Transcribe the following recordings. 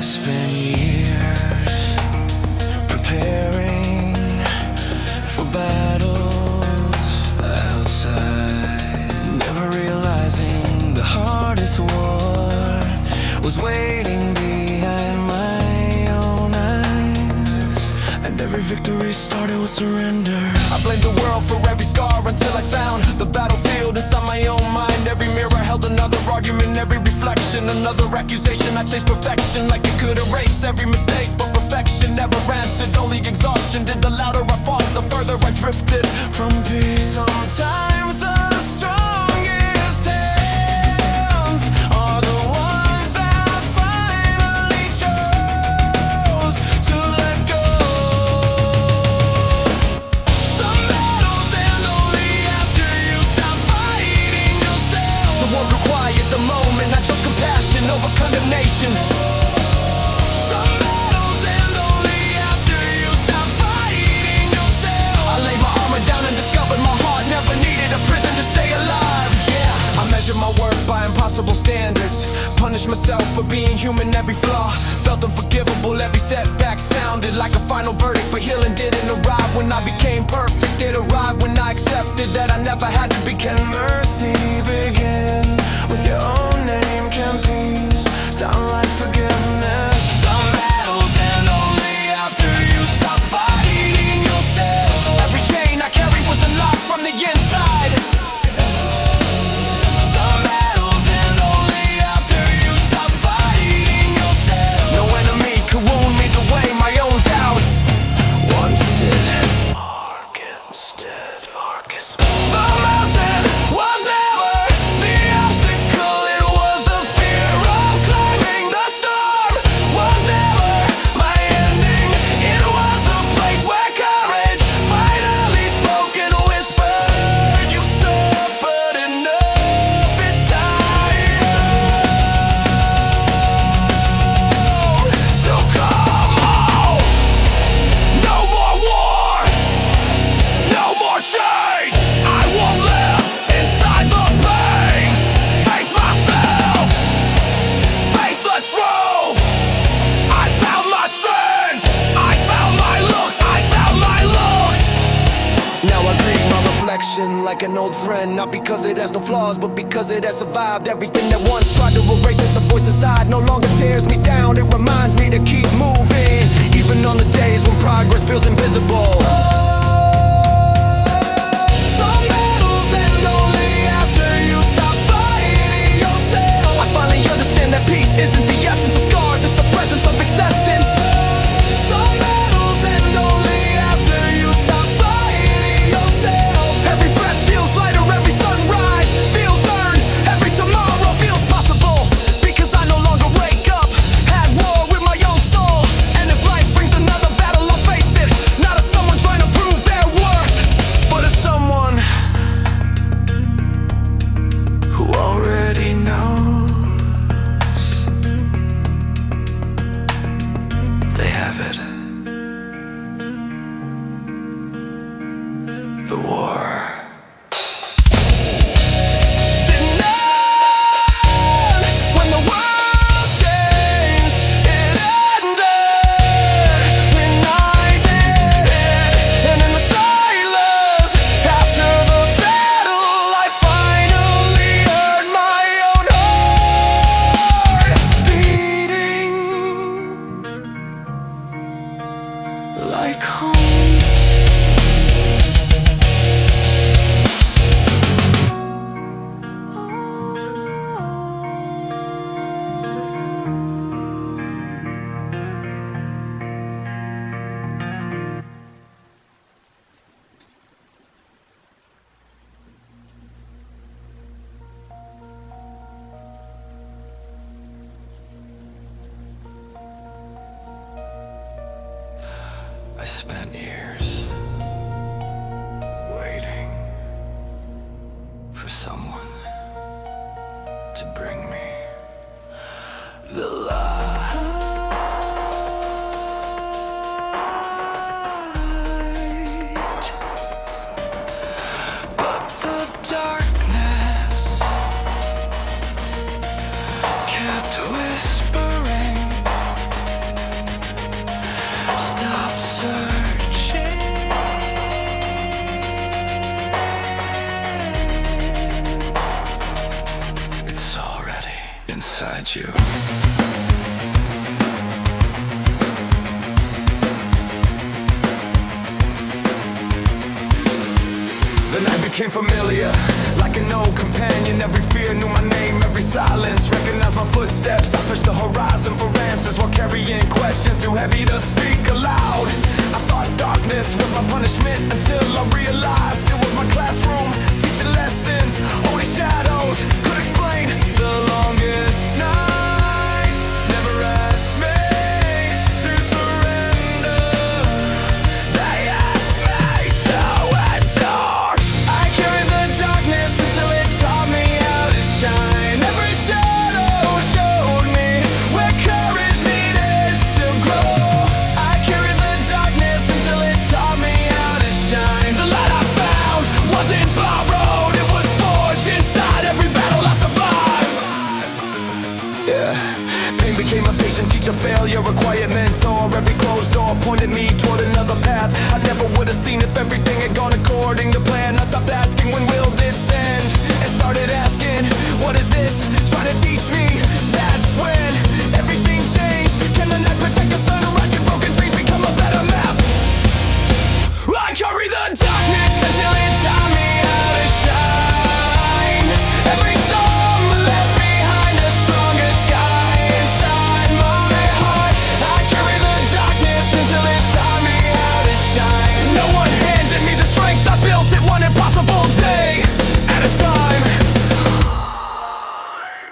spent years preparing for battles outside, never realizing the hardest war was waiting behind my own eyes. And every victory started with surrender. I blamed the world for every scar until I found the battlefield inside my own mind. Every mirror held another argument, every reflection another accusation. I chased perfection like it could erase every mistake, but perfection never answered, only exhaustion did. The louder I fought, the further I drifted from peace. Sometimes the strongest hands are the ones that finally chose to let go. Some battles end only after you stop fighting yourself. The war grew quiet the moment I chose compassion over condemnation. Some battles end only after you stop fighting yourself. I laid my armor down and discovered my heart never needed a prison to stay alive. Yeah, I measured my worth by impossible standards, punished myself for being human. Every flaw felt unforgivable, every setback sounded like a final verdict. But healing didn't arrive when I became perfect. It arrived when I accepted that I never had to be. Can mercy begin with your own name? Can peace sound like forgiveness? Some battles end only after you stop fighting yourself. Every chain I carried was unlocked from the inside. Some battles end only after you stop fighting yourself. No enemy could wound me the way my own doubts once did. The mountain was never the obstacle, it was the fear of climbing. The storm was never my ending, it was the place where courage finally spoke and whispered, you suffered enough, it's time to come home. No more war, no more chains. I won't live inside the pain. Face myself, face the truth. I found my strength, I found my looks, I found my looks. Now I greet my reflection like an old friend, not because it has no flaws, but because it has survived everything that once tried to erase it. The voice inside no longer tears me down, it reminds me to keep moving, even on the days when progress feels invisible. Some battles end only after you stop fighting yourself. I finally understand that peace isn't the absence of scars, it's the presence of acceptance. Some battles end only after you stop fighting yourself. Every breath feels lighter, every sunrise feels earned, every tomorrow feels possible, because I no longer wake up at war with my own soul. And if life brings another battle, I'll face it, not as someone trying to prove their worth, but as someone Who already knows they have it. The war. didn't end when the world changed. It ended when I did it. And in the silence after the battle, I finally heard my own heart beating like home. I spent years waiting for someone to bring me the light. But the darkness kept whispering inside you. The night became familiar, like an old companion. Every fear knew my name, every silence recognized my footsteps. I searched the horizon for answers while carrying questions too heavy to speak aloud. I thought darkness was my punishment until I realized it was my classroom, teaching lessons. Only shadows could explain the longest nights. Never asked me to surrender. They asked me to endure. I carried the darkness until it taught me how to shine. Every shadow showed me where courage needed to grow. I carried the darkness until it taught me how to shine. The light I found wasn't borrowed, it was forged inside every battle I survived. Yeah, pain became a patient teacher, failure a quiet mentor. Every closed door pointed me toward another path I never would have seen if everything had gone according to plan. I stopped asking when will this end and started asking, what is this trying to teach me? That's when everything changed. Can the night protect the sunrise? Can broken dreams become a better map? I carry the darkness until it taught me how to shine. Every storm left behind a stronger sky inside my heart. I carry the darkness until it taught me how to shine. No one handed me the strength, I built it one impossible day at a time.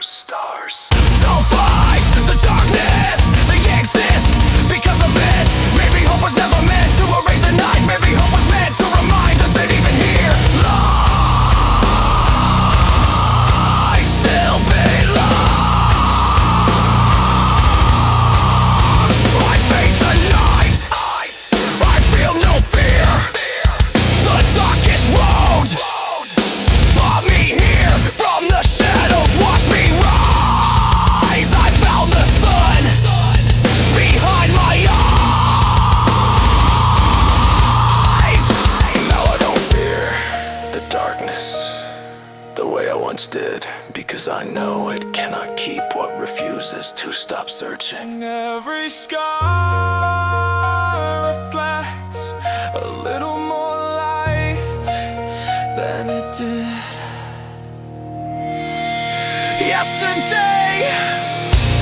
Stars. Don't fight the darkness, they exist because of it. Maybe hope was never meant to erase the night. Maybe hope was meant to remind us that even here light still belongs. I face the night, I feel no fear. The darkest road brought me here from the shadows, watch me rise. I found the sun behind my eyes. Now I don't fear the darkness the way I once did, because I know it cannot keep what refuses to stop searching. Every scar reflects a little more light than it did Yesterday,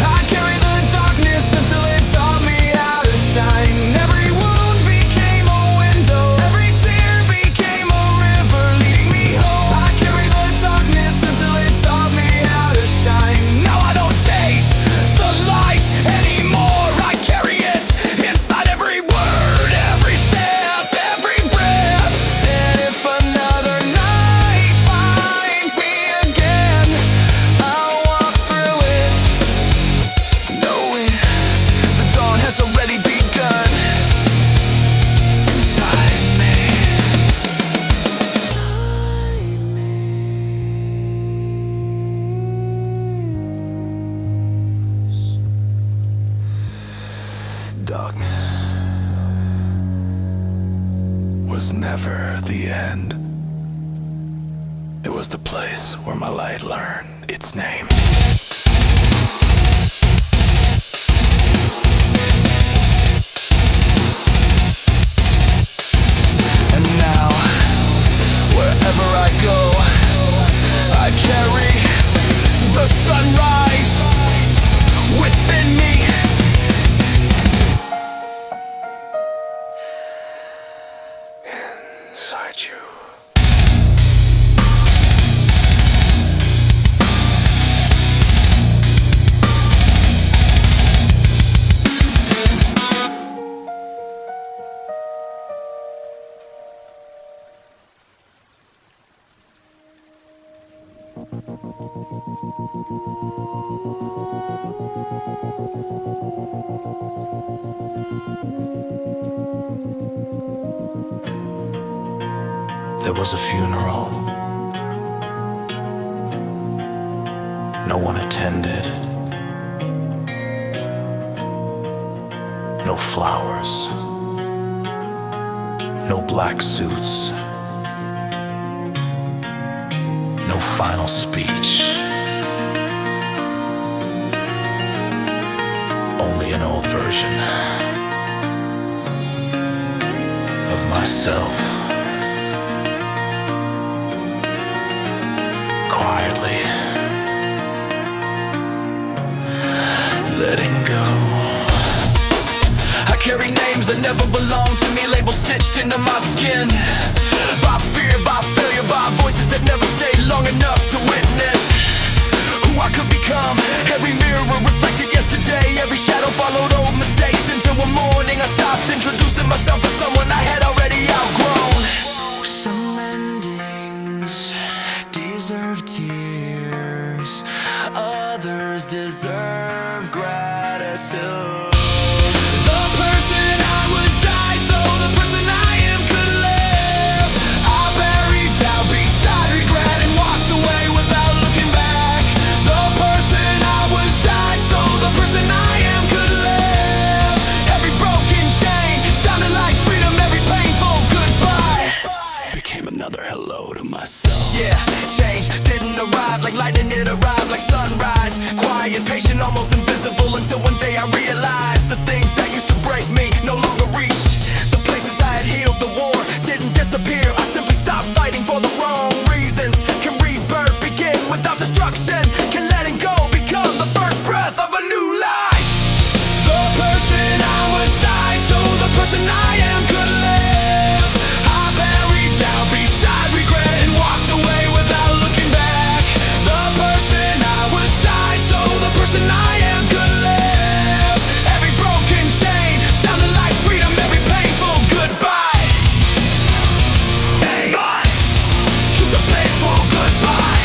I carry the darkness until it taught me how to shine. Every wound became a window, every tear became a river leading me home. I carry the darkness until it taught me how to shine. Now I don't chase the light anymore, I carry it inside every word, every step, every breath. And if another night finds me again, I'll walk through it, knowing the dawn has already begun inside me. Darkness was never the end. It was the place where my light learned its name. And now, wherever I go, I carry the sunrise within me. Inside you. There was a funeral. No one attended. No flowers. No black suits. No final speech. simply an old version of myself. Quietly letting go. I carry names that never belong to me, labels stitched into my skin. By fear, by failure, by voices that never stayed long enough to witness who I could become. Every mirror reflected yesterday, every shadow followed old mistakes. Until one morning I stopped introducing myself as someone I had already outgrown. Some endings deserve tears, others deserve gratitude. The person I was died so the person I am could live. I buried down beside regret and walked away without looking back. The person I was died so the person I am could live. Every broken chain sounded like freedom, every painful goodbye became another hello to myself. Yeah, change didn't arrive like lightning, it arrived like sunrise. Quiet, patient, almost invisible, until one day I realized the things that used to break me no longer reached. The places I had healed, the war didn't disappear. I simply stopped fighting for the wrong reasons. Can rebirth begin without destruction? Can letting go become the first breath of a new life? The person I was died so the person I am could live. I buried down beside regret and walked away without looking back. The person I was died so the person I am could live. Every broken chain sounded like freedom, every painful goodbye. Hey, to the painful goodbye.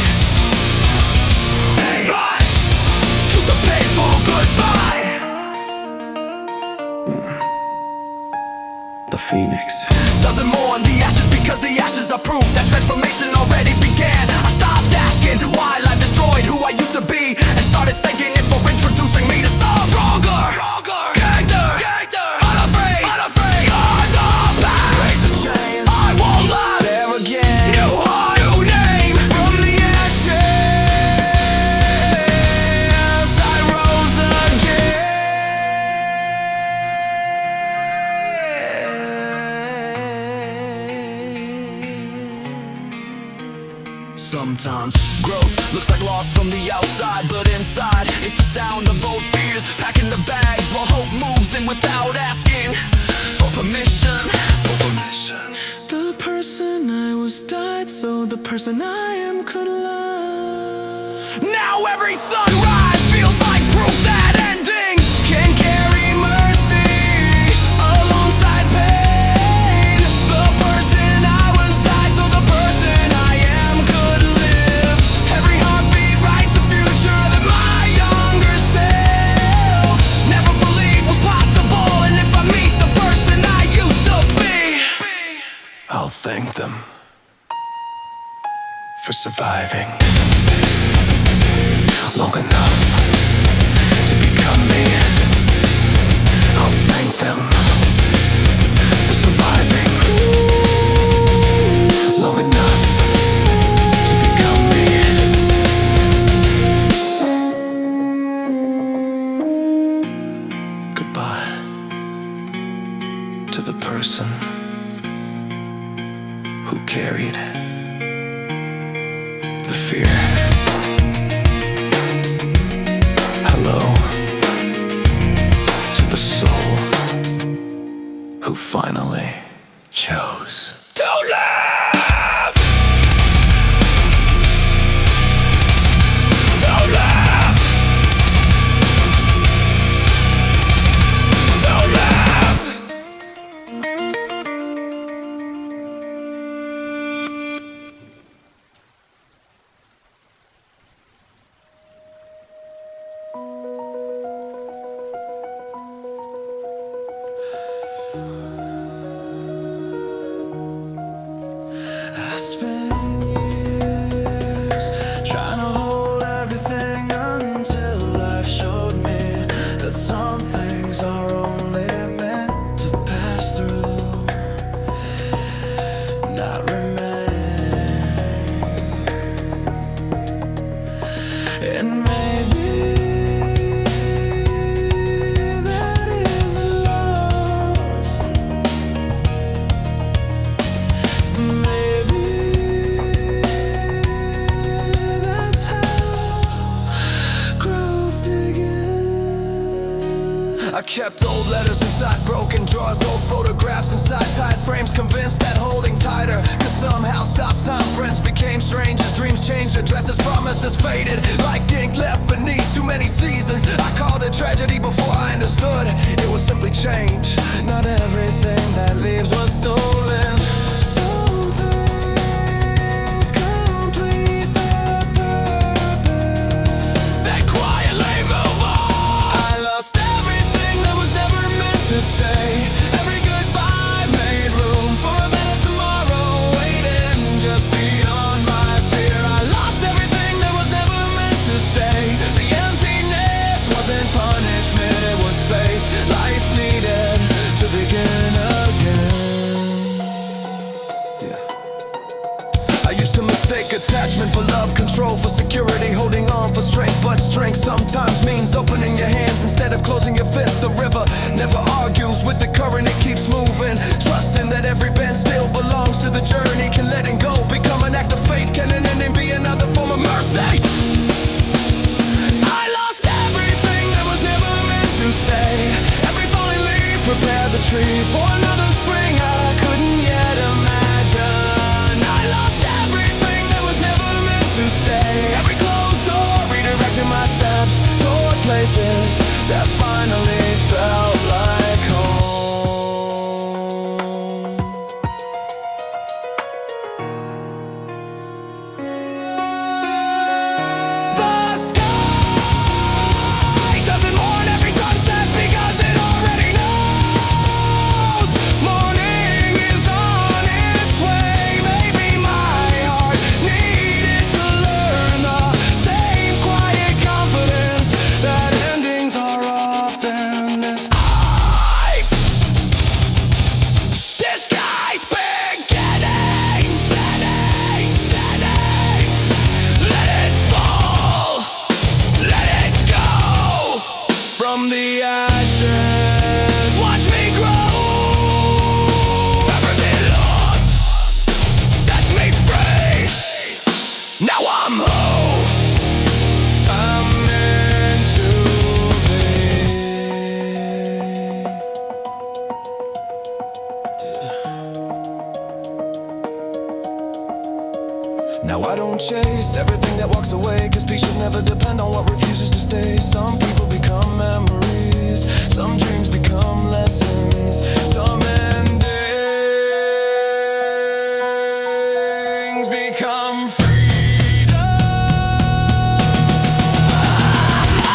Hey, to the painful goodbye. The Phoenix. Doesn't mourn the ashes because the ashes are proof that transformation already began. I stopped asking why life destroyed who I used to be and started thanking it for introducing me to some stronger, character, unafraid, guard the path, break the chains. I won't lie there again. New heart, new name. From the ashes I rose again. Sometimes growth looks like loss from the outside, but inside it's the sound of old fears packing the bags while hope moves in without asking for permission. The person I was died so the person I am could love. Now every sunrise feels like proof that endings can carry mercy alongside pain. The person I was died so the person I am could live. Every heartbeat writes a future that my younger self never believed was possible. And if I meet the person I used to be, I'll thank them for surviving long enough to become me. I'll thank them for surviving long enough to become me. Goodbye to the person who carried the fear. Hello to the soul who finally chose to live. To live. To live. I spent years trying to hold everything until life showed me that some things are only meant to pass through, not remain. And maybe kept old letters inside broken drawers, old photographs inside tight frames, convinced that holding tighter could somehow stop time. Friends became strangers, dreams changed, addresses, promises faded like ink left beneath too many seasons. I called it tragedy before I understood it was simply change. Not everything that leaves was stolen. Some things complete their purpose. Then quietly move on. I lost everything that was never meant to stay. Every goodbye made room for a better tomorrow, waiting just beyond my fear. I lost everything that was never meant to stay. The emptiness wasn't punishment, it was space life needed to begin again. I used to mistake attachment for love, control for security, holding on for strength. But strength sometimes means opening your hands instead of closing your fists. The river never argues with the current, it keeps moving, trusting that every bend still belongs to the journey. Can letting go become an act of faith? Can an ending be another form of mercy? I lost everything that was never meant to stay. Every falling leaf prepared the tree for another spring I couldn't yet imagine. I lost everything that was never meant to stay. Every closed door redirected my steps toward places that finally felt like home. The sky doesn't mourn every sunset because it already knows morning is on its way. Maybe my heart needed to learn the same quiet confidence that endings are often mistakes. Disguise beginnings, steady. Let it fall, let it go. From the ashes, watch me grow. Everything lost, set me free. Now I'm who I'm meant to be. Now I don't chase everything that walks away, cause peace should never depend on what refuses to stay. Some people become memories, some dreams become lessons, some endings become freedom.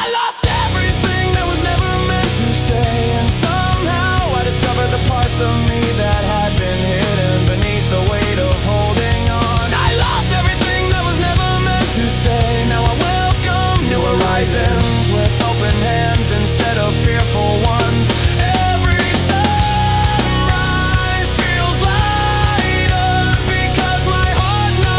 I lost everything that was never meant to stay, and somehow I discovered the parts of me that had been hidden beneath the weight of holding on. I lost everything that was never meant to stay. Now I welcome new horizons with open hands instead of fearful ones. Every sunrise feels lighter because my heart no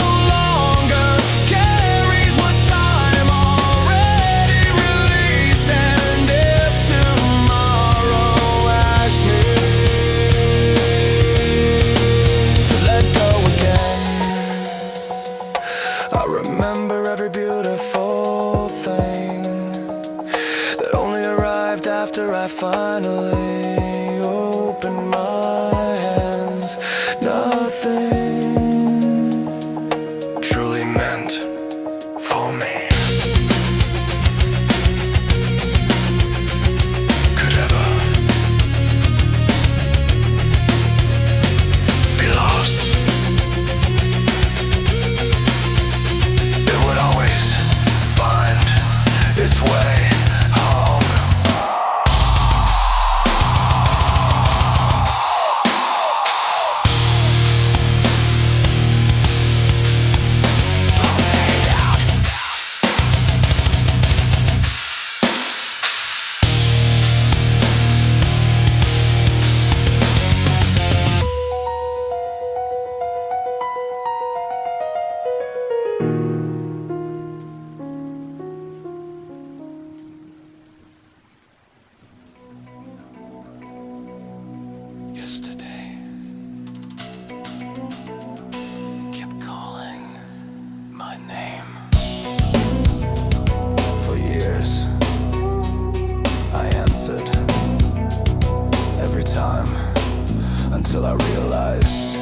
realize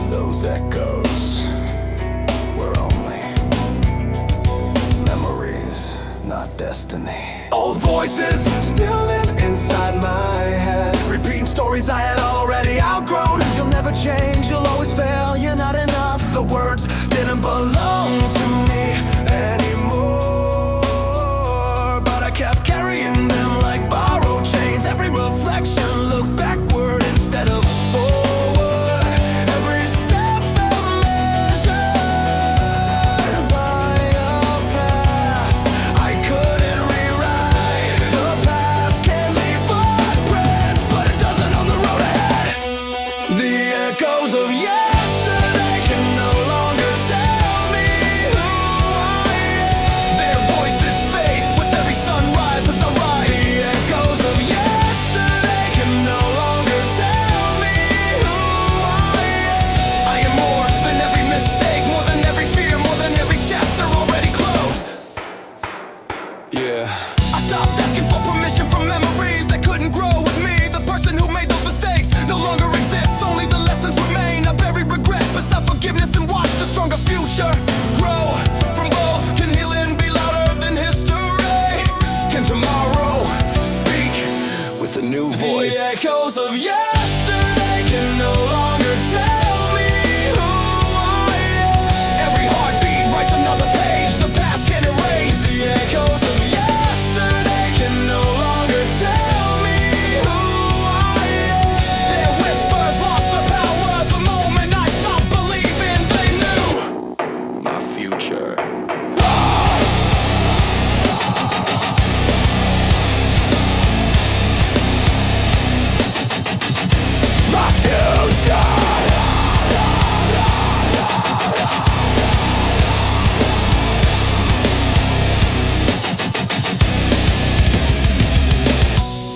those echoes were only memories, not destiny. Old voices still live inside my head, repeating stories I had already outgrown. You'll never change, you'll always fail, you're not enough. The words didn't belong to me anymore, but I kept carrying them like borrowed chains. Every reflection looked backward instead of forward. Every step felt measured by a past I couldn't rewrite. The past can leave footprints, but it doesn't on the road ahead. The echoes of yesterday can no longer tell me who I am. Their voices fade with every sunrise as I ride. The echoes of yesterday can no longer tell me who I am. I am more than every mistake, more than every fear, more than every chapter already closed. Yeah. I stopped asking for permission from memories that couldn't grow with me. The person who made those mistakes no longer exists, only the lessons remain. I buried regret beside forgiveness and watched a stronger future grow from both. Can healing be louder than history? Can tomorrow speak with a new voice? The echoes of yesterday can no longer tell me who I am. Every heartbeat writes another page the past can't erase. The echoes of yesterday can no longer tell me who I am. Their whispers lost their power the moment I stopped believing they knew my future. My future.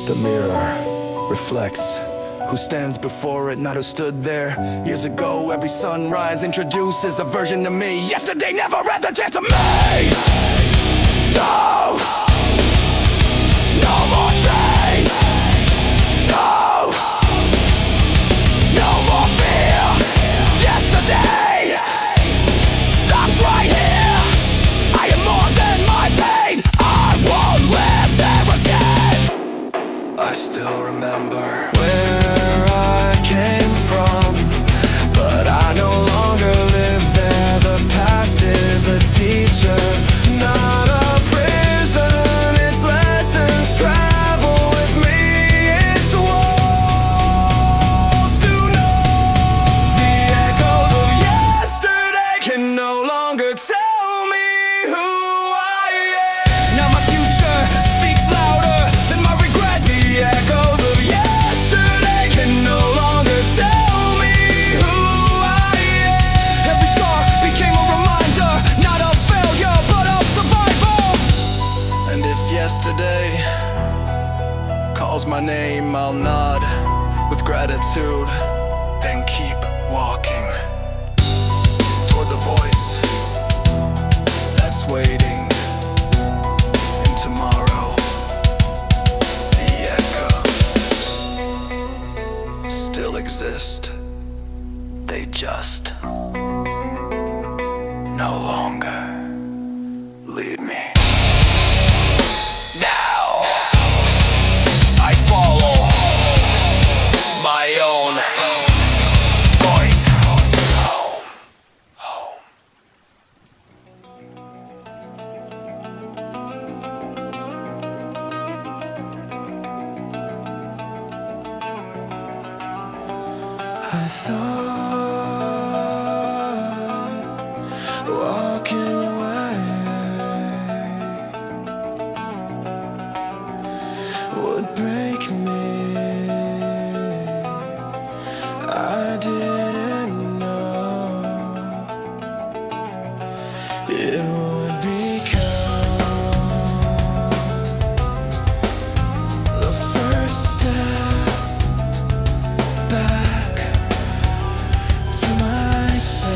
The mirror reflects who stands before it, not who stood there. Years ago, every sunrise introduces a version of me. Yesterday never had the chance of me. No, no more chains. No, no more fear. Yesterday stops right here. I am more than my pain. I won't live there again. I still remember where I came from, but I no longer live there. The past is a teacher, not a prison. Its lessons travel with me. Its walls do know. The echoes of yesterday can no longer tell me who I am. Now my future speaks louder than my regret. The echoes of yesterday can no longer tell me who I am. Every scar became a reminder, not of failure, but of survival. And if yesterday calls my name, I'll nod with gratitude, then keep walking toward the voice that's waiting in tomorrow. The echoes still exist. They just no longer lead me. Now I follow my own voice. I thought walking away would break me. I didn't know it would become the first step back to myself.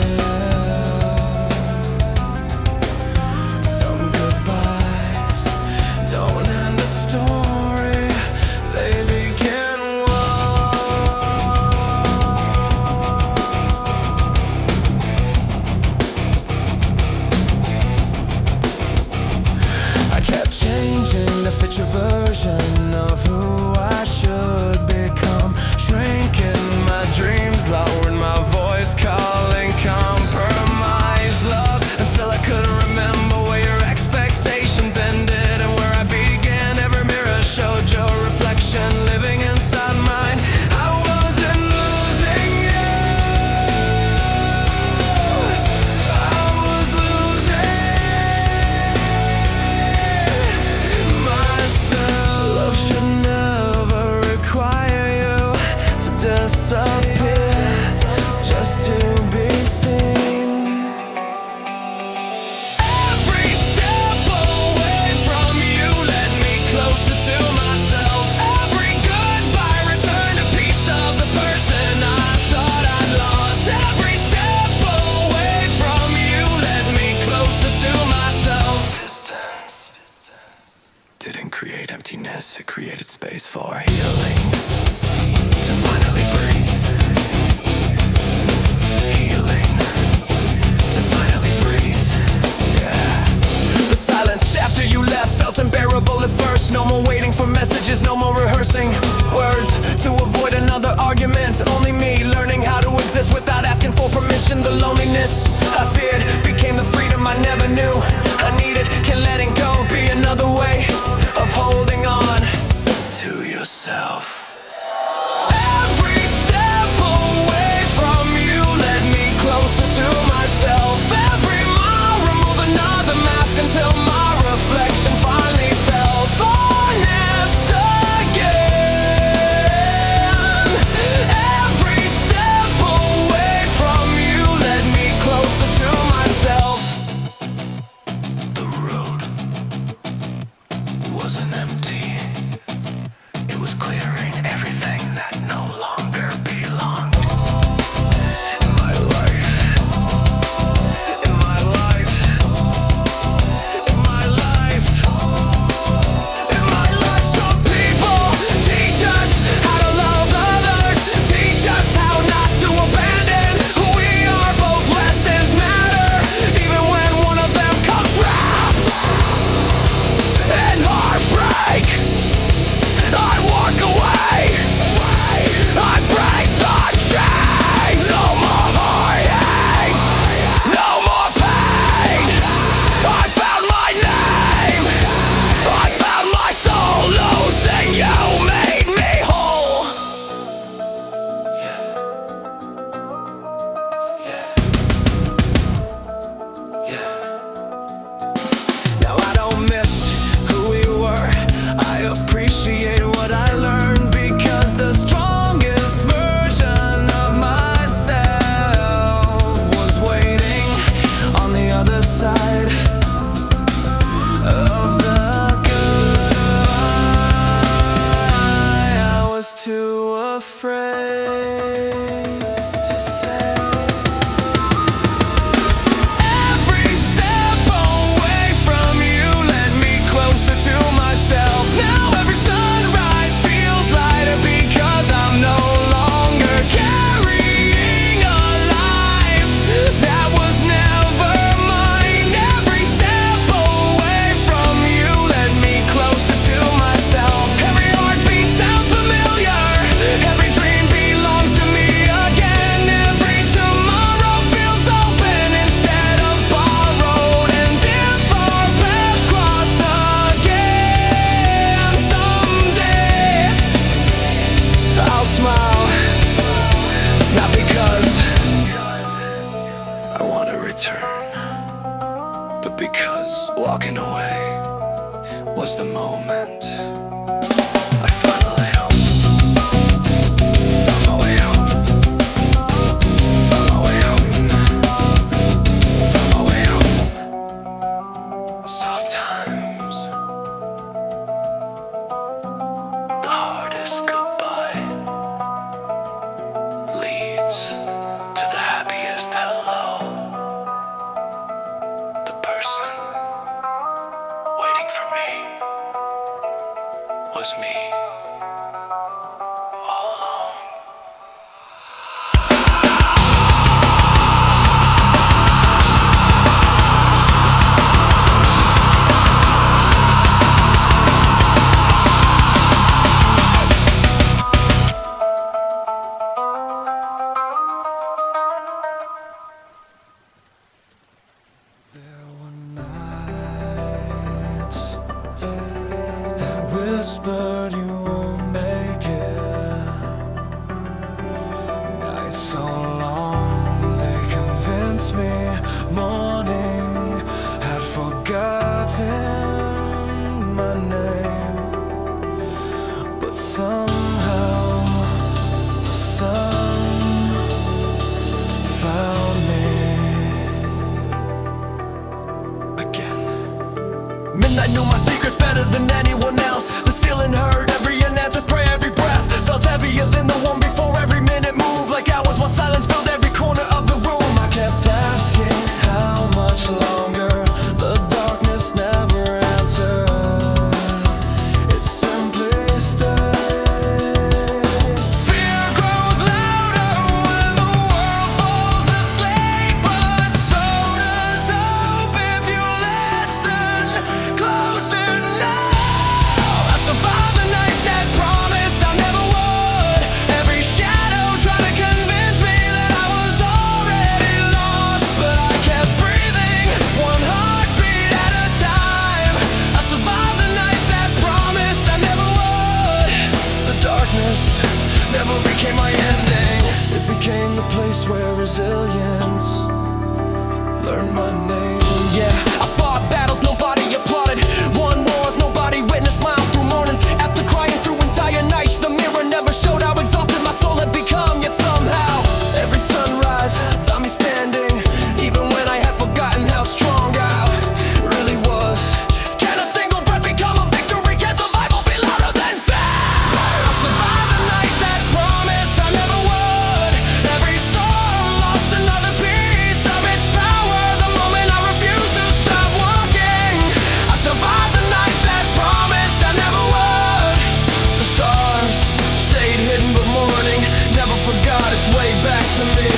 Some goodbyes don't end the story, they begin one. space for healing, to finally breathe. Healing, to finally breathe. Yeah. The silence after you left felt unbearable at first. No more waiting for messages, no more rehearsing words to avoid another argument. Only me learning how to exist without asking for permission. The loneliness I feared became the freedom I never knew I needed. Can letting go be another way of holding on To yourself. Every step away from you led me closer to myself. Every mile removed another mask until my reflection finally felt honest again. Every step away from you led me closer to myself. The road wasn't empty. It was clearing everything that no longer belonged. In my life. In my life. In my life. In my life, some people teach us how to love others, teach us how not to abandon who we are. Both lessons matter, even when one of them comes wrapped in heartbreak. I walk away, I break the chains. No more heartache, no more pain. I found my name, I found my soul. Losing you made me whole. Now I don't miss who we were, I appreciate what I learned, because the strongest version of myself was waiting on the other side of the goodbye. I was too afraid to say. Every step away from you led me closer to myself. Now every sunrise feels lighter because I'm no longer carrying a life that was never mine. Every step away from you led me closer to myself. Every heartbeat sounds familiar, every dream belongs to me again. Every tomorrow feels open instead of borrowed. And if our paths cross again someday, I'll smile, not because I want to return, but because walking away was the moment. I finally home. Found my way home. Found my way home. Found my way home. Sometimes the hardest goodbye leads to the happiest hello. The person waiting for me was me all along. there were nights that whispered you won't make it. Nights so long they convinced me morning had forgotten my name. But somehow the sun found me again. Midnight knew my secrets better than anyone else. The ceiling heard every unanswered prayer, every breath felt heavier than the one before. Every minute moved like hours while silent resilience, learned my name. Yeah, I fought battles nobody applauded, won wars nobody witnessed, smiled through mornings after crying through entire nights. The mirror never showed how exhausted my soul had become, yet somehow Every sunrise found me standing, even when I had forgotten how strong I really was. can a single breath become a victory? Can survival be louder than fear? I survived the nights that promised I never would. Every storm lost another piece of its power the moment I refused to stop walking. I survived the nights that promised I never would. The stars stayed hidden, but morning never forgot its way back to me.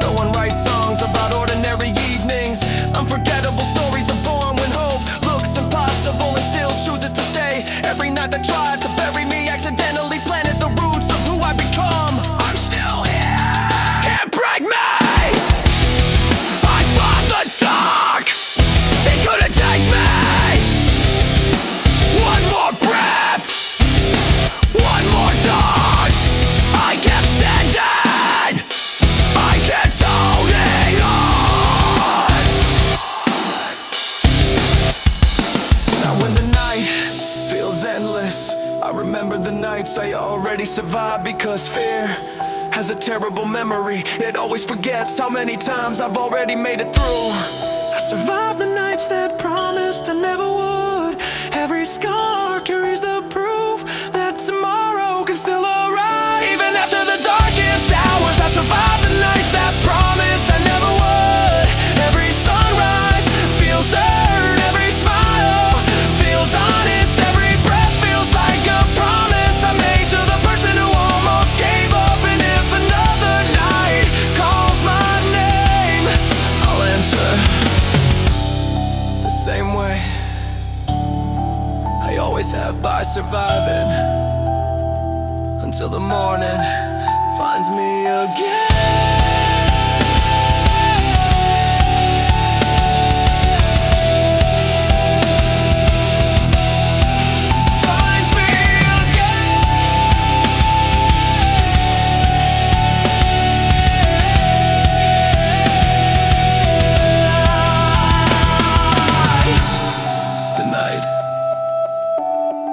No one writes songs about ordinary evenings. Unforgettable stories are born when hope looks impossible and still chooses to stay. Every night that tried to bury me accidentally planted the roots of who I become. I'm still here. Can't break me. I fought the dark. It couldn't take me. One more breath. One more dawn. I kept standing. I kept holding on. Now when the night feels endless, I remember the nights I already survived, because fear has a terrible memory. It always forgets how many times I've already made it through. I survived the nights that promised I never would. Every scar carries the proof that tomorrow can still arrive. Even after the darkest hours, I survived the nights that promised I never would. Every sunrise feels earned, every smile feels honest, every breath feels like a promise I made to the person who almost gave up. And if another night calls my name, I'll answer the same way I always have, by surviving until the morning finds me again. finds me again. The night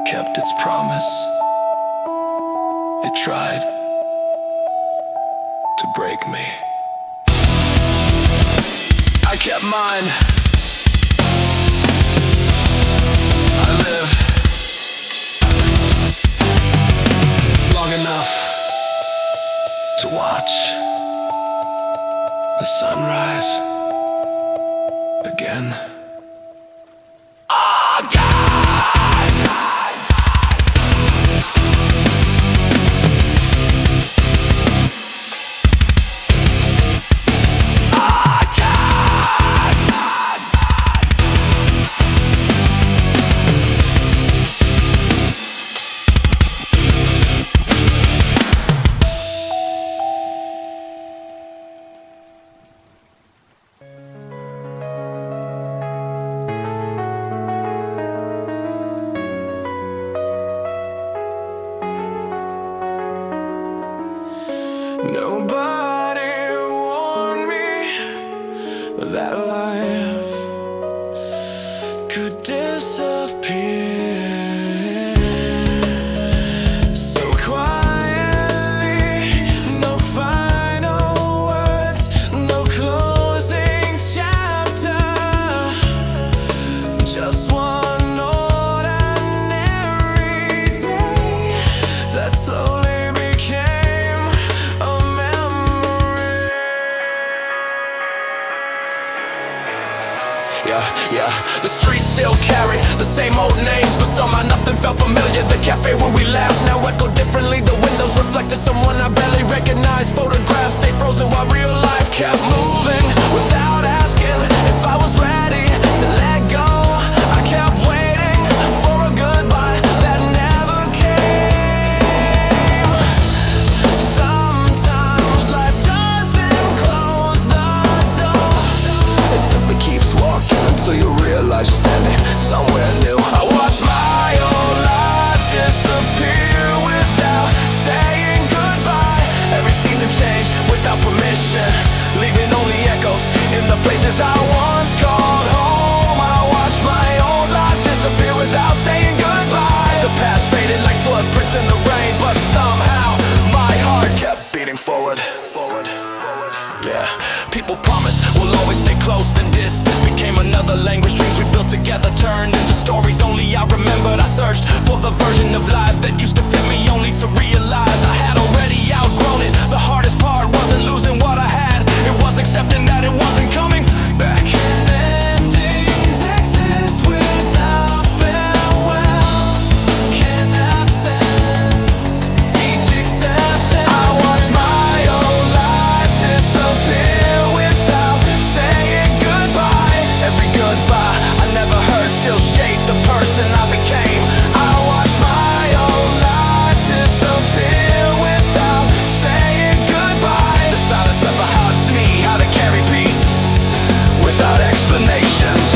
kept its promise. It tried to break me. I kept mine. I lived long enough to watch the sunrise again. Nobody warned me that life could disappear so quietly. No final words, no closing chapter, just one ordinary day that slowly became a memory. Yeah, the streets still carry the same old names, but somehow nothing felt familiar. The cafe where we laughed now echoed differently. The windows reflected someone I barely recognized. Photographs stayed frozen while real life kept moving without asking if I was ready to let go. I kept waiting for a goodbye that never came. Sometimes life doesn't close the door. It simply keeps walking until you realize you're standing somewhere new. I watch my own life disappear the version of life that used to fit me, only to realize I had already outgrown it. The hardest part wasn't losing what I had, it was accepting that it wasn't coming back. Endings exist without farewell. Can absence teach acceptance? I watched my own life disappear without saying goodbye. Every goodbye I never heard still shaped the person I became. I watched my own life disappear without saying goodbye. The silence never taught me how to carry peace without explanations.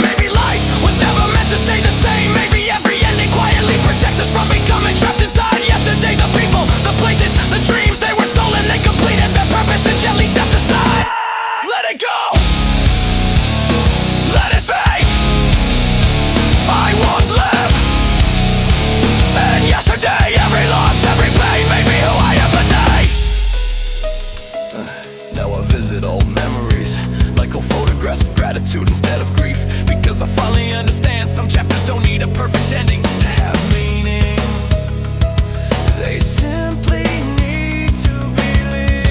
Maybe life was never meant to stay the same. Maybe every ending quietly protects us from becoming trapped inside yesterday. The people, the places, the dreams, they were stolen. They completed their purpose and gently stepped aside. Let it go, let it fade. I won't live. And yesterday, every loss, every pain made me who I am today. Now I visit old memories like old photographs of gratitude instead of grief, because I finally understand some chapters don't need a perfect ending to have meaning. They simply need to be lived.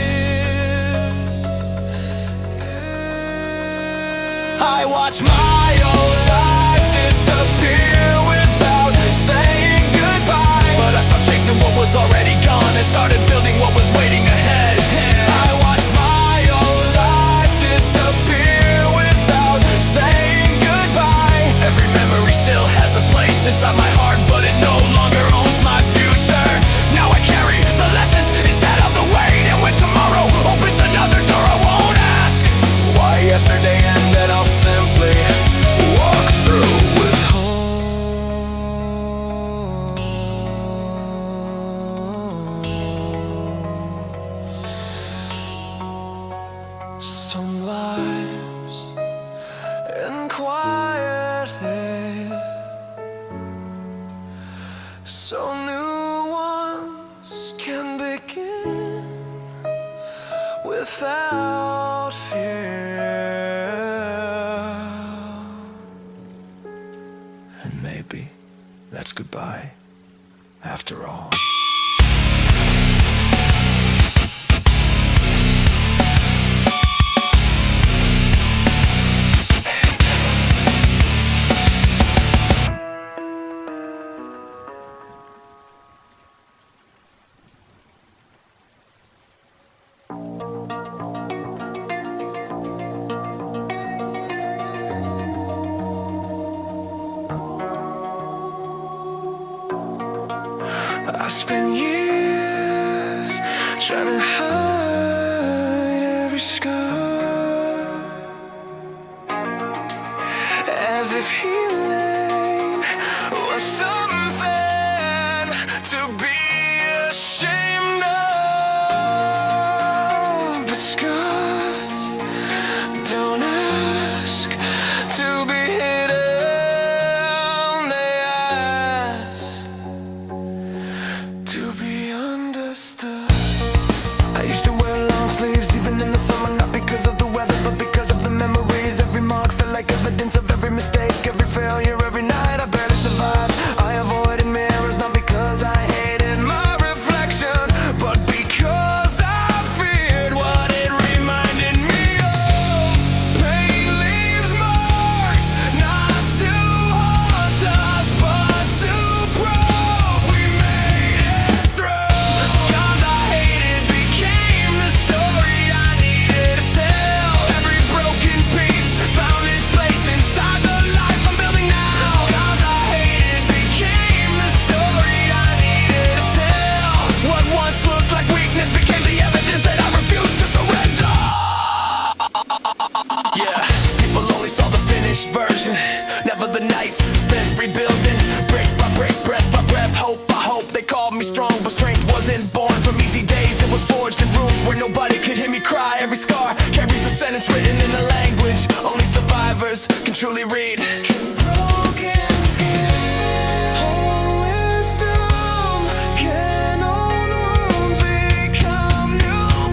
I watch my own life disappear without saying goodbye, but I stopped chasing what was already gone and started building what was waiting ahead. I watched my own life disappear without saying goodbye. Every memory still has a place inside my heart, but it no longer owns my future. Now I carry the lessons instead of the weight, and when tomorrow opens another door, I won't ask why yesterday ended. I'll simply walk through with some lives in quietly, so new ones can begin without fear. And maybe that's goodbye after all. I spent years trying to hide every scar, as if healing was something to be ashamed of. But scars don't ask to be hidden, they ask to be understood. I used to wear long sleeves even in the summer, not because of the weather but because of the memories. Every mark felt like evidence of every mistake, every failure, every night I barely survived. I avoided mirrors not because I hated my reflection, but because I feared what it reminded me of. Pain leaves marks, not to haunt us but to prove we made it through. The scars I hated became the story I needed to tell. Every broken piece found its place inside the life I'm building now. The scars I hated became the story I needed to tell. What once looked like weakness became the evidence that I refused to surrender. Yeah, people only saw the finished version, never the nights spent rebuilding. Break by break, breath by breath, hope by hope. They called me strong, but strength wasn't born from easy days. It was forged in rooms where nobody could hear me cry. Every scar carries a sentence written in a language only survivors can truly read. Broken skin, old wisdom, can old wounds become new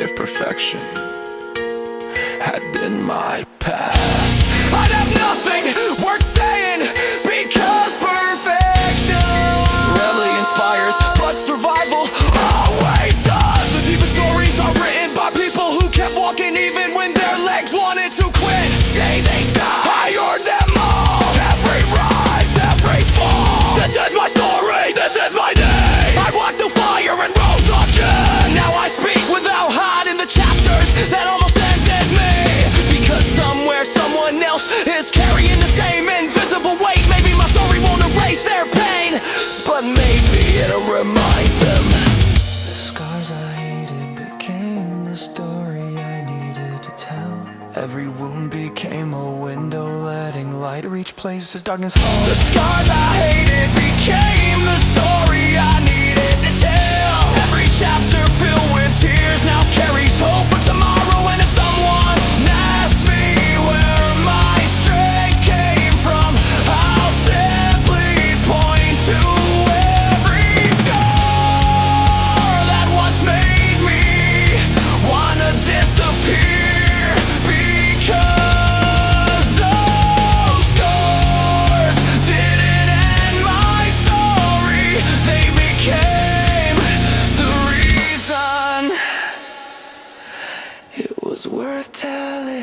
if perfection had been my path, I'd have nothing worth saying, because perfection rarely inspires, but survival always does. The deepest stories are written by people who kept walking even when their legs wanted to quit. Say they stopped, I heard them all, every rise, every fall. This is my story, this is my name. I walked through fire and rose again. Now I speak without hiding the chapters that almost ended me, because somewhere someone else is carrying the same invisible weight. Maybe my story won't erase their pain, but maybe it'll remind them. the scars I hated became the story I needed to tell. Every wound became a window, letting light reach places darkness holds. The scars I hated became the story I needed to tell. Every chapter filled with tears now carries hope for tomorrow. And if someone asks me where my strength came from, I'll simply point to every scar that once made me wanna disappear, because those scars didn't end my story. They became the reason It was worth telling.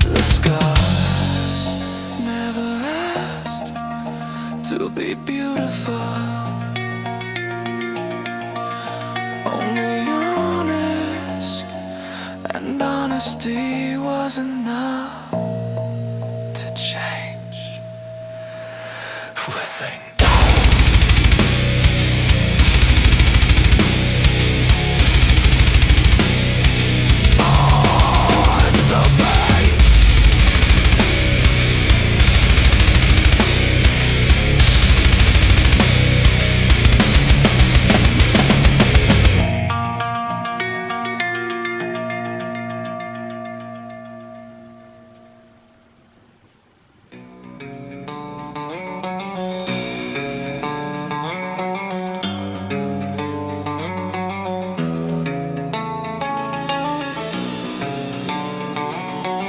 The scars never asked to be beautiful, only honest, and honesty was enough to change within.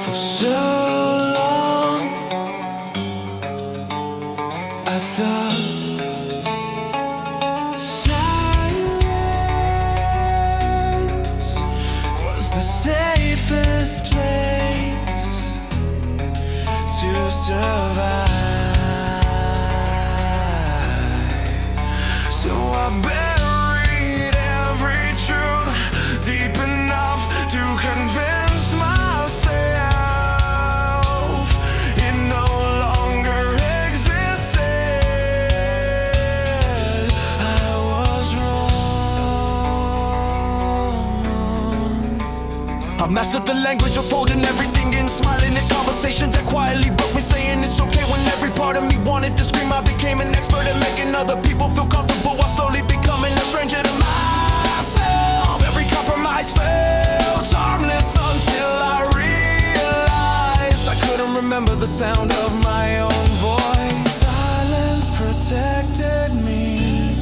For so long I thought silence was the safest place to survive. So I buried every truth deep enough to convince myself it no longer existed. I was wrong. I mastered the language of holding everything in, smiling at conversations that quietly broke me, saying it's okay when every part of me wanted to scream. I became an expert at making other people feel comfortable while slowly becoming a stranger to myself. Every compromise felt harmless until I realized I couldn't remember the sound of my own voice. Silence protected me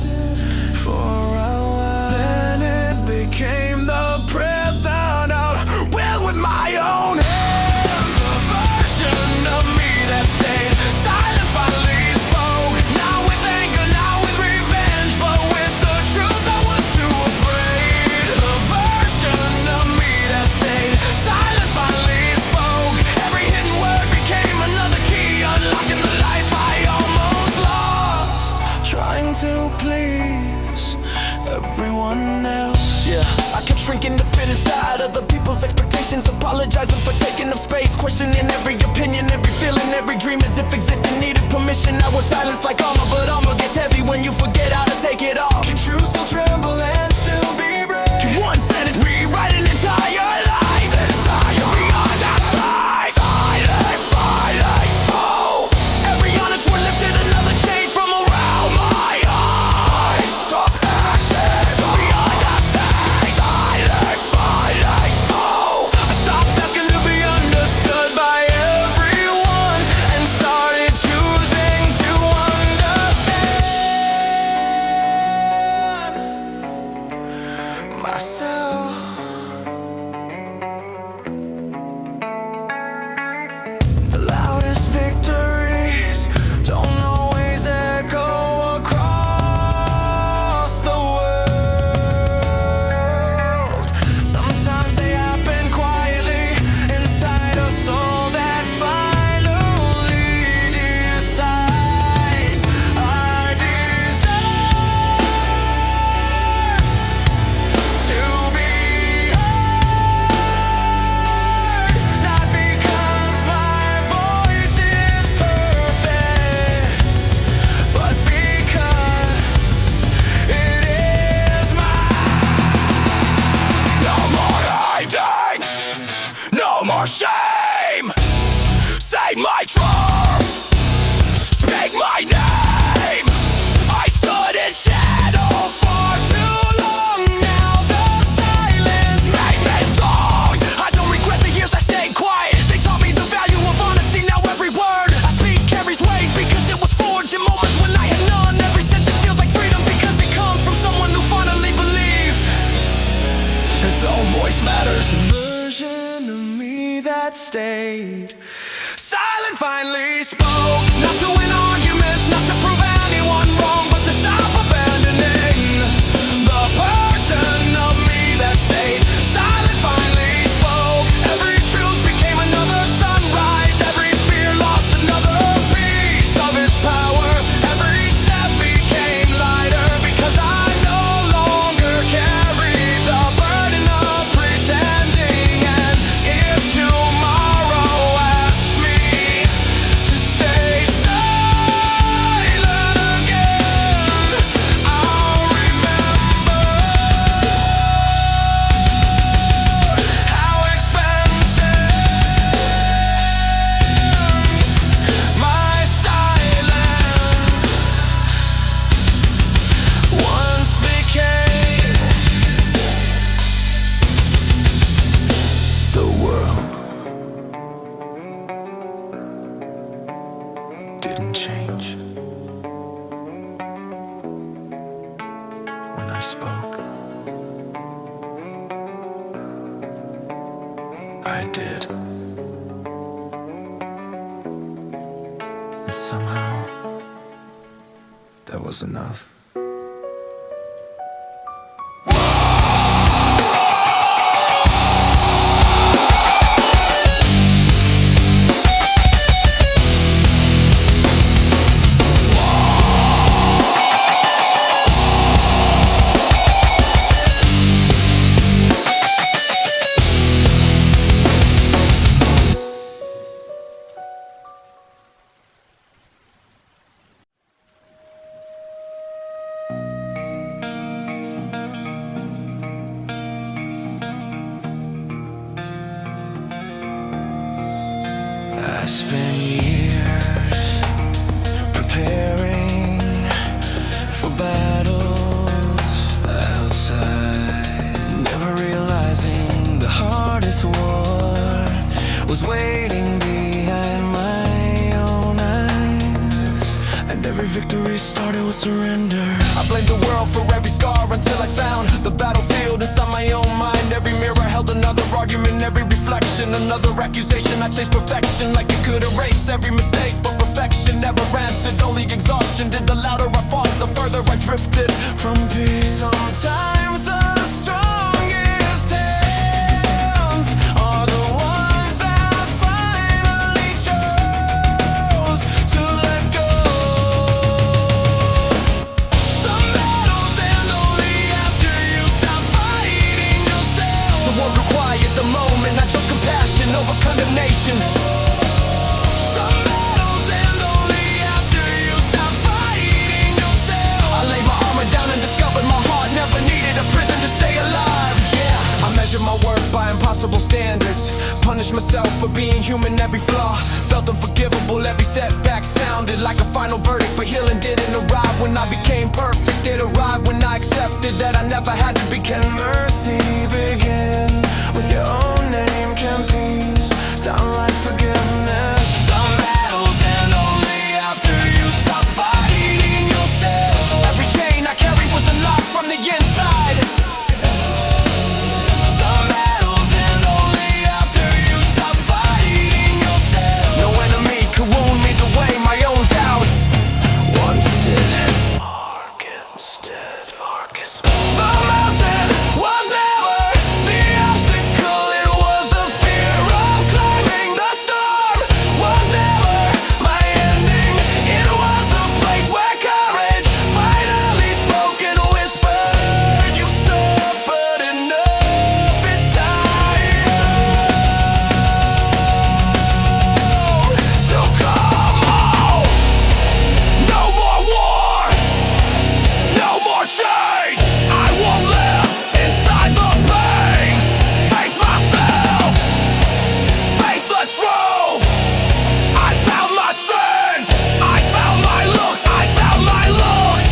for a while. Then it became the prison of will with my own hands. The version of me that stayed silent finally spoke. Not with anger, not with revenge, but with the truth I was too afraid. The version of me that stayed silent finally spoke. Every hidden word became another key, unlocking the life I almost lost, Trying to please everyone else. yeah. I kept shrinking to fit inside other people's expectations, apologizing for taking up space, questioning every opinion, every feeling, every dream as if existing needed permission. I was silenced like armor, but armor gets heavy when you forget how to take it off. Can truth still tremble and still be brave? One sentence, rewrite an entire life, entire beyond that life. Silent, silence, oh. Every honest word lifted another chain from around my eyes. The past and the that stayed silent finally spoke. Not to win arguments, not to prove anyone wrong, but to stop abandoning the person of me that stayed silent finally spoke. Every truth became another sunrise. Every fear lost another piece of its power. Every step became lighter because I no longer carry the burden of pretending. And if tomorrow asks me to stay silent again, I'll remember how expensive my silence once became. The world didn't change when I spoke. I did. And somehow that was enough. I spent years preparing for battles outside, never realizing the hardest war was waiting behind my own eyes. And every victory started with surrender. I blamed the world for every scar until I found the battlefield inside my own mind. Every mirror held another argument, every reflection another accusation. I chased perfection like it could erase every mistake, but perfection never answered. Only exhaustion did. The louder I fought, the further I drifted from peace. Sometimes the strongest hands are the ones that finally chose to let go. Some battles end only after you stop fighting yourself. The war grew quiet the moment I chose compassion over condemnation. Some battles end only after you stop fighting yourself. I laid my armor down and discovered my heart never needed a prison to stay alive. Yeah, I measured my worth by impossible standards, punished myself for being human. Every flaw felt unforgivable, every setback sounded like a final verdict. But healing didn't arrive when I became perfect. It arrived when I accepted that I never had to begin. Can mercy begin with your own name? Can peace sound like forgiveness? Some battles end only after you stop fighting yourself. Every chain I carried was unlocked from the inside. Some battles end only after you stop fighting yourself. No enemy could wound me the way my own doubts once did. The mountain was never the obstacle, it was the fear of climbing. The storm was never my ending, it was the place where courage finally spoke and whispered, you suffered enough, it's time to come home. No more war, no more chains. I won't live inside the pain. Face myself, face the truth. I found my strength, I found my looks, I found my looks.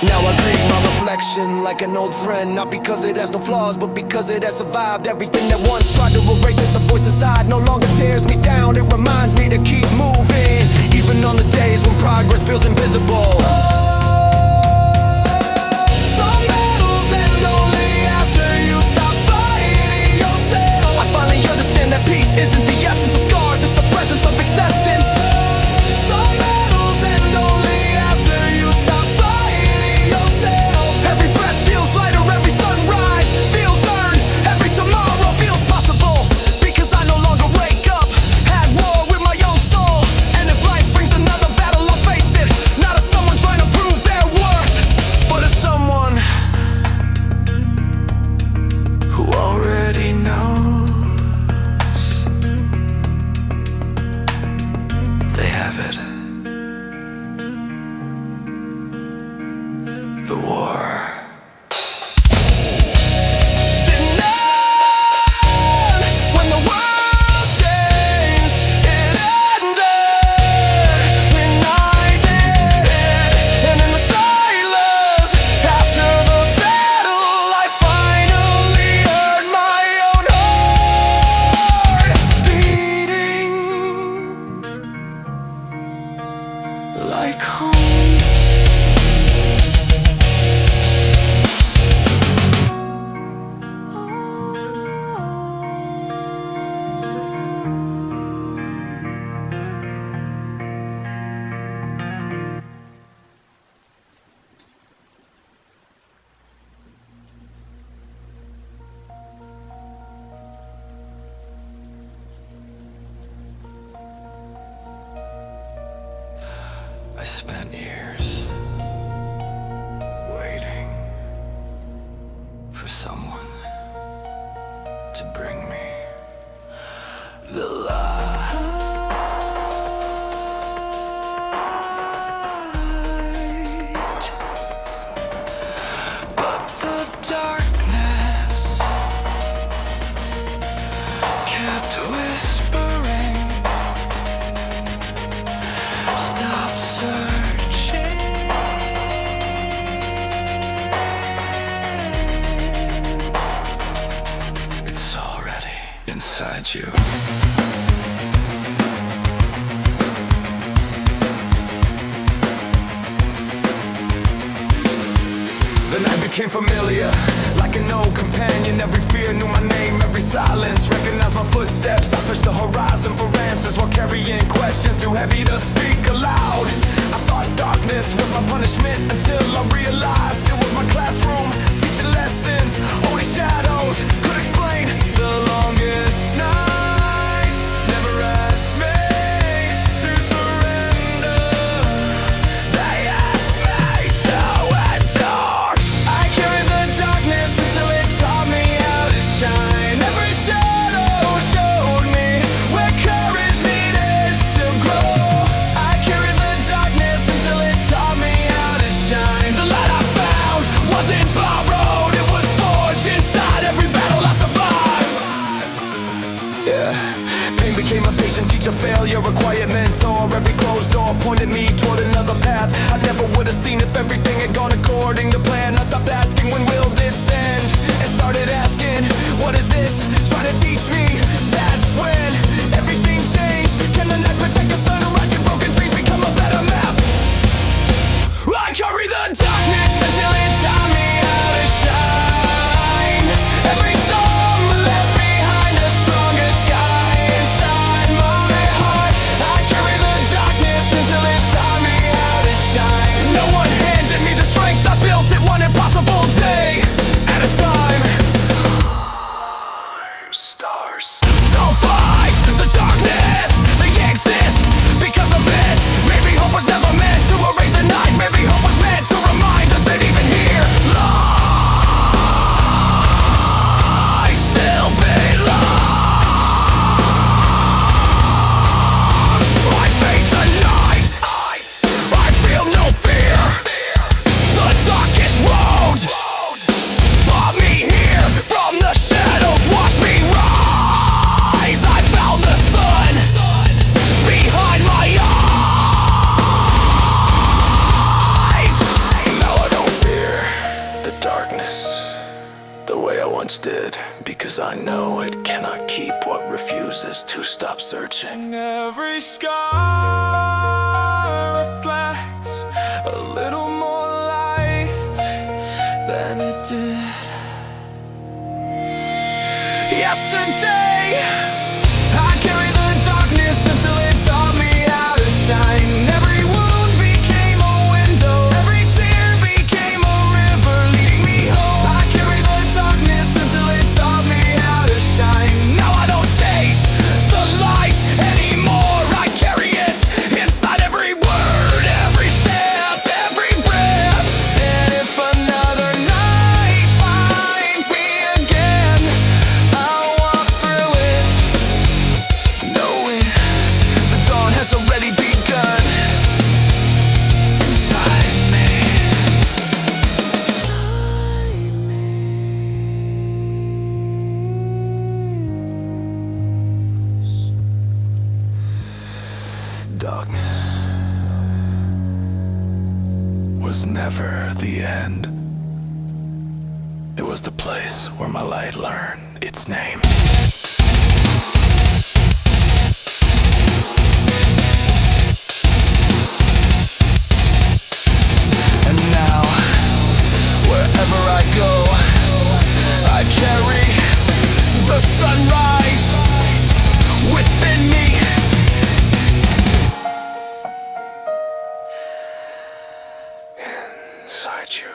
Now I greet my reflection like an old friend, not because it has no flaws, but because it has survived everything that once tried to erase it. The voice inside no longer tears me down, it reminds me to keep moving, even on the days when progress feels invisible. Some battles end only after you stop fighting yourself. I finally understand that peace is war. Didn't end when the world changed. It ended when I did. And in the silence after the battle, I finally heard my own heart beating like home. I spent years waiting for someone to bring me the light. But the darkness kept whispering, stop searching. It's already inside you. The night became familiar, like an old companion. Every fear knew my name, every silence recognized my footsteps. I searched the horizon for answers while carrying questions too heavy to speak aloud. I thought darkness was my punishment until I realized it was my classroom, teaching lessons only shadows could explain. The longest nights never asked me to surrender. They asked me to endure. I carried the darkness until it taught me how to shine. Every shadow showed me where courage needed to grow. I carried the darkness until it taught me how to shine. The light I found wasn't borrowed, it was forged inside every battle I survived. Yeah, pain became a patient teacher, failure a quiet mentor. Every closed door pointed me toward another path I never would have seen if everything had gone according to plan. I stopped asking when will this end and started asking what is this trying to teach me. That's when everything changed. Can the night protect the sunrise? Can broken dreams become a better map? I carry the darkness until it taught me how to shine. Every storm left behind a stronger sky inside my heart. I carry the darkness until it taught me how to shine. No one handed me the strength, I built it one impossible day at a time. Stars. Don't fight the darkness, they exist because of it. Maybe hope was never meant to erase the night. Maybe hope was meant to remind us that even here, light still belongs. I face the night, I feel no fear. The darkest road brought me here from the shadows, watch me rise. I found the sun behind my eyes. Now I don't fear the darkness the way I once did, because I know it cannot keep what refuses to stop searching. Every scar reflects a little more light than it did yesterday. I carry the darkness until it taught me how to shine. Every wound became a window, every tear became a river leading me home. I carry the darkness until it taught me how to shine. Now I don't chase the light anymore, I carry it inside every word, every step, every breath. And if another night finds me again, I'll walk through it never the end. It was the place where my light learned its name. And now, wherever I go, I carry the sunrise within me. Inside you.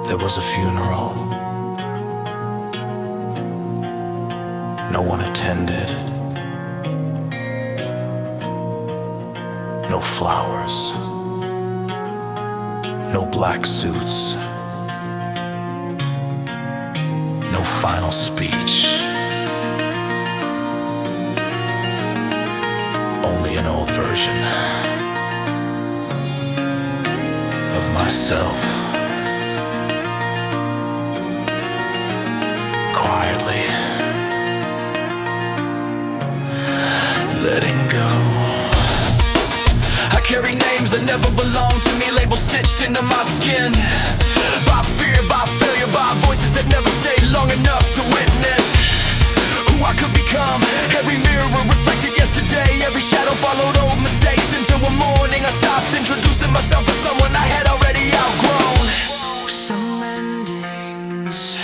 There was a funeral. No one attended. No flowers. No black suits. No final speech. Only an old version of myself. Quietly letting go. I carry names that never belong to me, labels stitched into my skin. By fear, by failure, by voices that never stayed long enough to witness who I could become. Every mirror reflected yesterday, every shadow followed old mistakes. Until one morning I stopped introducing myself as someone I had already outgrown. Some endings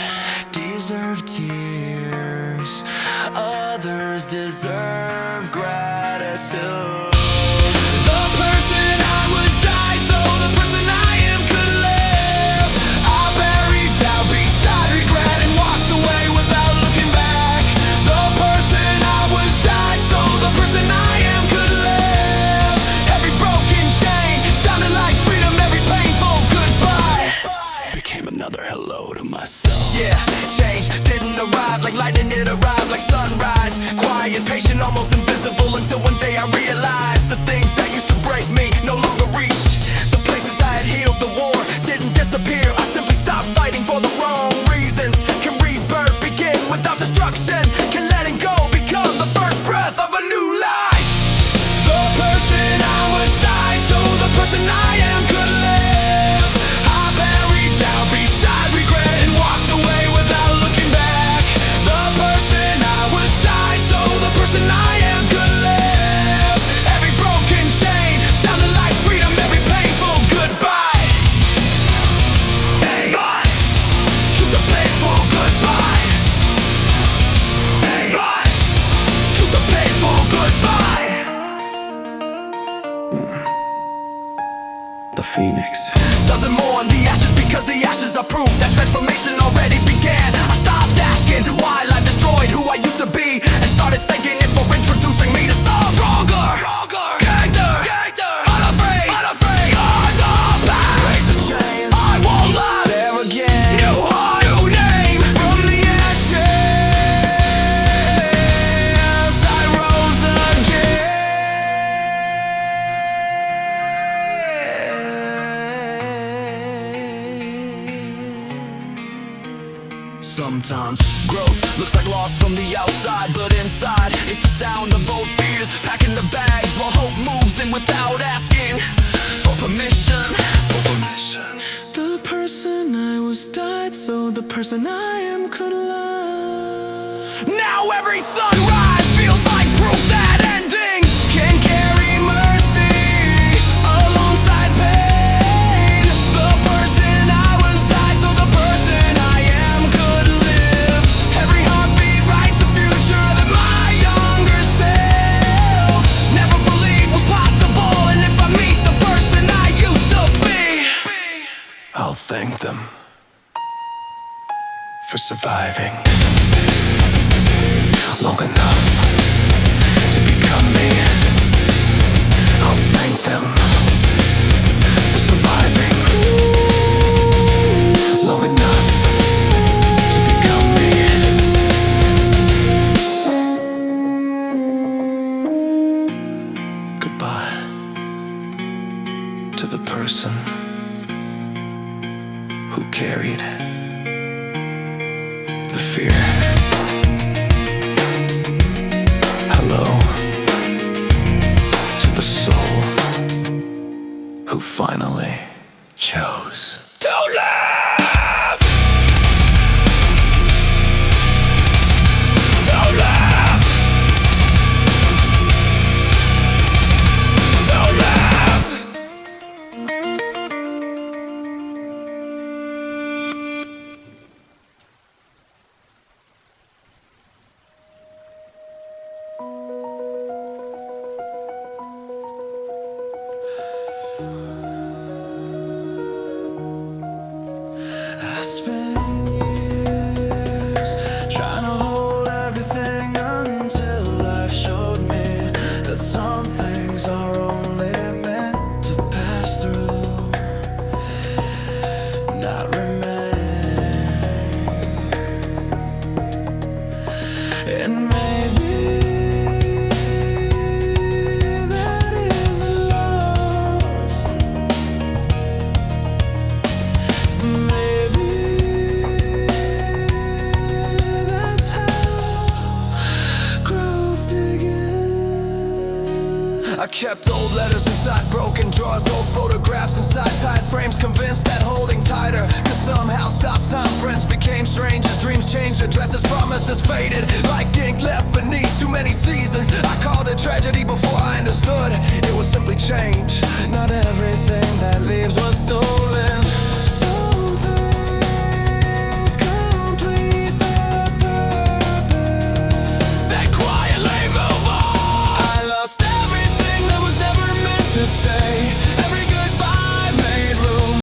deserve tears, others deserve gratitude. The person I was died so the person I am could live. I buried down beside regret and walked away without looking back. The person I was died so the person I am could live. Every broken chain sounded like freedom, every painful goodbye became another hello to myself. Yeah, change didn't arrive like lightning, it arrived like sunrise. Quiet, patient, almost invisible, until one day I realized the things that used to break me no longer reached. The places I had healed, the war didn't disappear. I simply stopped fighting for the wrong reasons. Can rebirth begin without destruction? Can letting go become the first breath of a new life? The person I was died so the person I am could live. I buried down beside regret and walked away without looking back. The person I was died so the person I am could live. Every broken chain sounded like freedom, every painful goodbye. Hey, keep the painful goodbye. Hey, keep the painful goodbye. The phoenix doesn't mourn the ashes because the ashes are proof that transformation already began. I stopped asking why life destroyed who I used to be and started thanking it for introducing me to some stronger, character, unafraid, God the back. Break the chains, I won't lie there again. New heart, new name, from the ashes I rose again. Sometimes growth looks like loss from the outside, but inside it's the sound of old fears packing the bags while hope moves in without asking for permission. The person I was died so the person I am could love. Now every sunrise feels like proof that endings can carry mercy alongside pain. The person I was died so the person I am could live. Every heartbeat writes a future that my younger self never believed was possible. And if I meet the person I used to be, I'll thank them for surviving long enough to become me. I'll thank them for surviving buried the fear. Hello to the soul who finally chose to laugh. Don't laugh. Don't laugh. I spent years trying to hold everything until life showed me that some things are only meant to pass through, not remain. And maybe that is a loss. Maybe that's how growth begins. I kept old letters inside broken drawers, old photographs inside tight frames, convinced that holding tighter could somehow stop time. Friends became strangers, dreams changed, addresses, promises faded like ink left beneath too many seasons. I called it tragedy before I understood it was simply change. Not everything that leaves was stored.